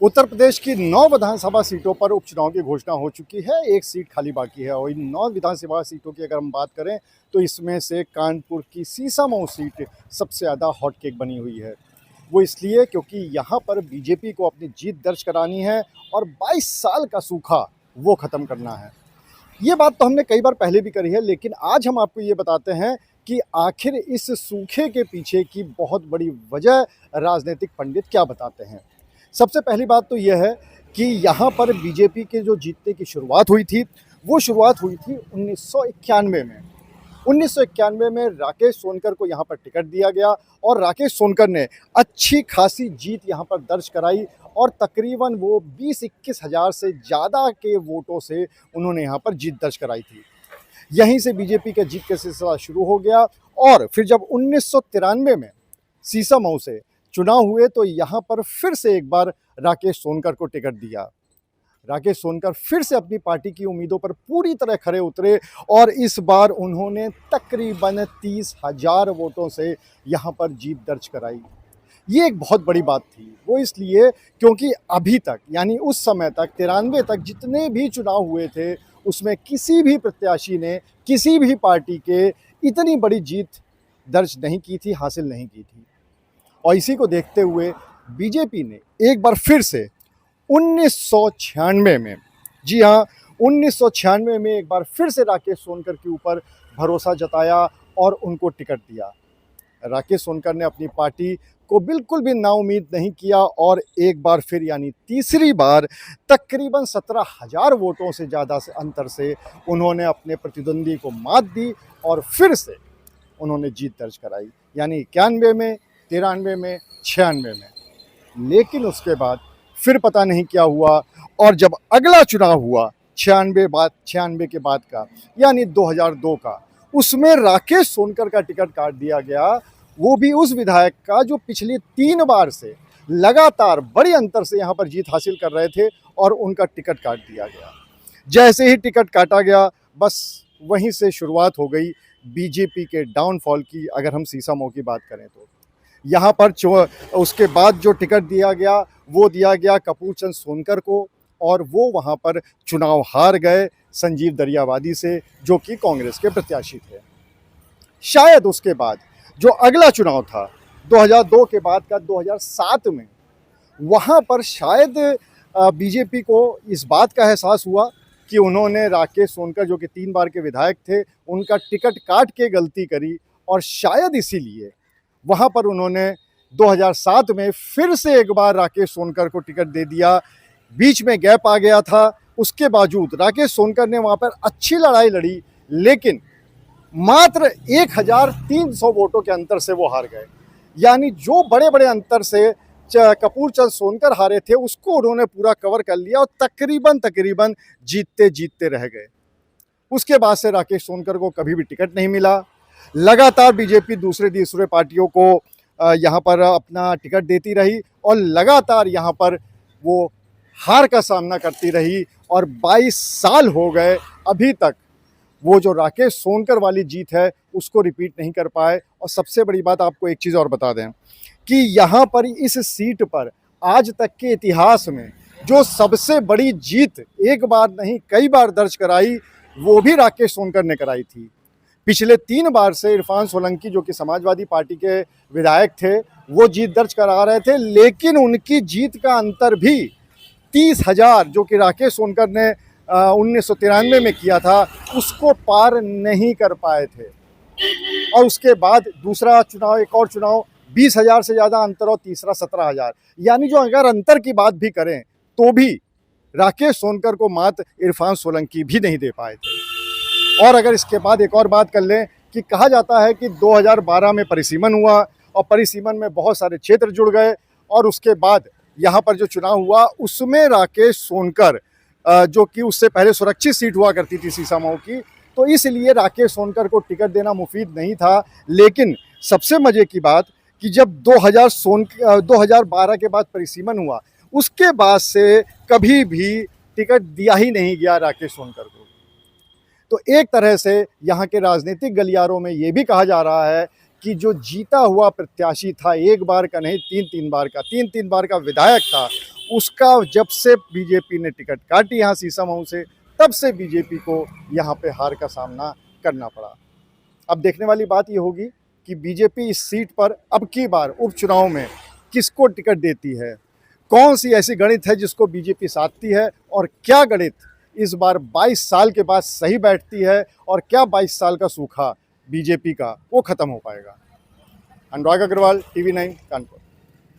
उत्तर प्रदेश की 9 विधानसभा सीटों पर उपचुनाव की घोषणा हो चुकी है। एक सीट खाली बाकी है और इन 9 विधानसभा सीटों की अगर हम बात करें तो इसमें से कानपुर की सीसामऊ सीट सबसे ज़्यादा हॉट केक बनी हुई है। वो इसलिए क्योंकि यहाँ पर बीजेपी को अपनी जीत दर्ज करानी है और 22 साल का सूखा वो ख़त्म करना है। ये बात तो हमने कई बार पहले भी करी है, लेकिन आज हम आपको ये बताते हैं कि आखिर इस सूखे के पीछे की बहुत बड़ी वजह राजनीतिक पंडित क्या बताते हैं। सबसे पहली बात तो यह है कि यहाँ पर बीजेपी के जो जीतने की शुरुआत हुई थी, वो शुरुआत हुई थी 1991 में। 1991 में राकेश सोनकर को यहाँ पर टिकट दिया गया और राकेश सोनकर ने अच्छी खासी जीत यहाँ पर दर्ज कराई और तकरीबन वो 20-21 हज़ार से ज़्यादा के वोटों से उन्होंने यहाँ पर जीत दर्ज कराई थी। यहीं से बीजेपी का जीत का सिलसिला शुरू हो गया और फिर जब 1993 में सीसामऊ से चुनाव हुए तो यहाँ पर फिर से एक बार राकेश सोनकर को टिकट दिया। राकेश सोनकर फिर से अपनी पार्टी की उम्मीदों पर पूरी तरह खरे उतरे और इस बार उन्होंने तकरीबन 30,000 वोटों से यहाँ पर जीत दर्ज कराई। ये एक बहुत बड़ी बात थी। वो इसलिए क्योंकि अभी तक यानी उस समय तक 93 तक जितने भी चुनाव हुए थे उसमें किसी भी प्रत्याशी ने किसी भी पार्टी के इतनी बड़ी जीत दर्ज नहीं की थी, हासिल नहीं की थी। और इसी को देखते हुए बीजेपी ने एक बार फिर से 1996 में, जी हाँ 1996 में एक बार फिर से राकेश सोनकर के ऊपर भरोसा जताया और उनको टिकट दिया। राकेश सोनकर ने अपनी पार्टी को बिल्कुल भी नाउम्मीद नहीं किया और एक बार फिर यानी तीसरी बार तकरीबन 17,000 वोटों से ज़्यादा से अंतर से उन्होंने अपने प्रतिद्वंदी को मात दी और फिर से उन्होंने जीत दर्ज कराई, यानी 91 में, 93 में, 96 में। लेकिन उसके बाद फिर पता नहीं क्या हुआ और जब अगला चुनाव हुआ 96 के बाद का यानी 2002 का, उसमें राकेश सोनकर का टिकट काट दिया गया। वो भी उस विधायक का जो पिछली 3 बार से लगातार बड़ी अंतर से यहाँ पर जीत हासिल कर रहे थे और उनका टिकट काट दिया गया। जैसे ही टिकट काटा गया बस वहीं से शुरुआत हो गई बीजेपी के डाउनफॉल की। अगर हम सीसामऊ की बात करें तो यहाँ पर उसके बाद जो टिकट दिया गया वो दिया गया कपूर चंद सोनकर को और वो वहाँ पर चुनाव हार गए संजीव दरियावादी से, जो कि कांग्रेस के प्रत्याशी थे। शायद उसके बाद जो अगला चुनाव था 2002 के बाद का 2007 में, वहाँ पर शायद बीजेपी को इस बात का एहसास हुआ कि उन्होंने राकेश सोनकर जो कि 3 बार के विधायक थे उनका टिकट काट के गलती करी और शायद इसीलिए वहाँ पर उन्होंने 2007 में फिर से एक बार राकेश सोनकर को टिकट दे दिया। बीच में गैप आ गया था, उसके बावजूद राकेश सोनकर ने वहाँ पर अच्छी लड़ाई लड़ी, लेकिन मात्र 1,300 वोटों के अंतर से वो हार गए। यानी जो बड़े बड़े अंतर से कपूर चंद सोनकर हारे थे उसको उन्होंने पूरा कवर कर लिया और तकरीबन जीतते जीतते रह गए। उसके बाद से राकेश सोनकर को कभी भी टिकट नहीं मिला। लगातार बीजेपी दूसरे पार्टियों को यहाँ पर अपना टिकट देती रही और लगातार यहाँ पर वो हार का सामना करती रही और 22 साल हो गए अभी तक वो जो राकेश सोनकर वाली जीत है उसको रिपीट नहीं कर पाए। और सबसे बड़ी बात आपको एक चीज़ और बता दें कि यहाँ पर इस सीट पर आज तक के इतिहास में जो सबसे बड़ी जीत एक बार नहीं कई बार दर्ज कराई वो भी राकेश सोनकर ने कराई थी। पिछले 3 बार से इरफान सोलंकी जो कि समाजवादी पार्टी के विधायक थे वो जीत दर्ज करा रहे थे, लेकिन उनकी जीत का अंतर भी 30,000 जो कि राकेश सोनकर ने 1993 में किया था उसको पार नहीं कर पाए थे। और उसके बाद दूसरा चुनाव, एक और चुनाव 20,000 से ज़्यादा अंतर और तीसरा 17,000, यानी जो अगर अंतर की बात भी करें तो भी राकेश सोनकर को मात इरफान सोलंकी भी नहीं दे पाए थे। और अगर इसके बाद एक और बात कर लें कि कहा जाता है कि 2012 में परिसीमन हुआ और परिसीमन में बहुत सारे क्षेत्र जुड़ गए और उसके बाद यहाँ पर जो चुनाव हुआ उसमें राकेश सोनकर जो कि उससे पहले सुरक्षित सीट हुआ करती थी सीसामऊ की, तो इसलिए राकेश सोनकर को टिकट देना मुफीद नहीं था। लेकिन सबसे मज़े की बात कि जब 2012 के बाद परिसीमन हुआ उसके बाद से कभी भी टिकट दिया ही नहीं गया राकेश सोनकर को। तो एक तरह से यहाँ के राजनीतिक गलियारों में ये भी कहा जा रहा है कि जो जीता हुआ प्रत्याशी था, एक बार का नहीं 3-3 बार का विधायक था, उसका जब से बीजेपी ने टिकट काटी यहाँ सीसामऊ से, तब से बीजेपी को यहाँ पे हार का सामना करना पड़ा। अब देखने वाली बात ये होगी कि बीजेपी इस सीट पर अब की बार उपचुनाव में किसको टिकट देती है, कौन सी ऐसी गणित है जिसको बीजेपी साधती है, और क्या गणित इस बार 22 साल के बाद सही बैठती है, और क्या 22 साल का सूखा बीजेपी का वो खत्म हो पाएगा। अनुराग अग्रवाल, TV9 कानपुर।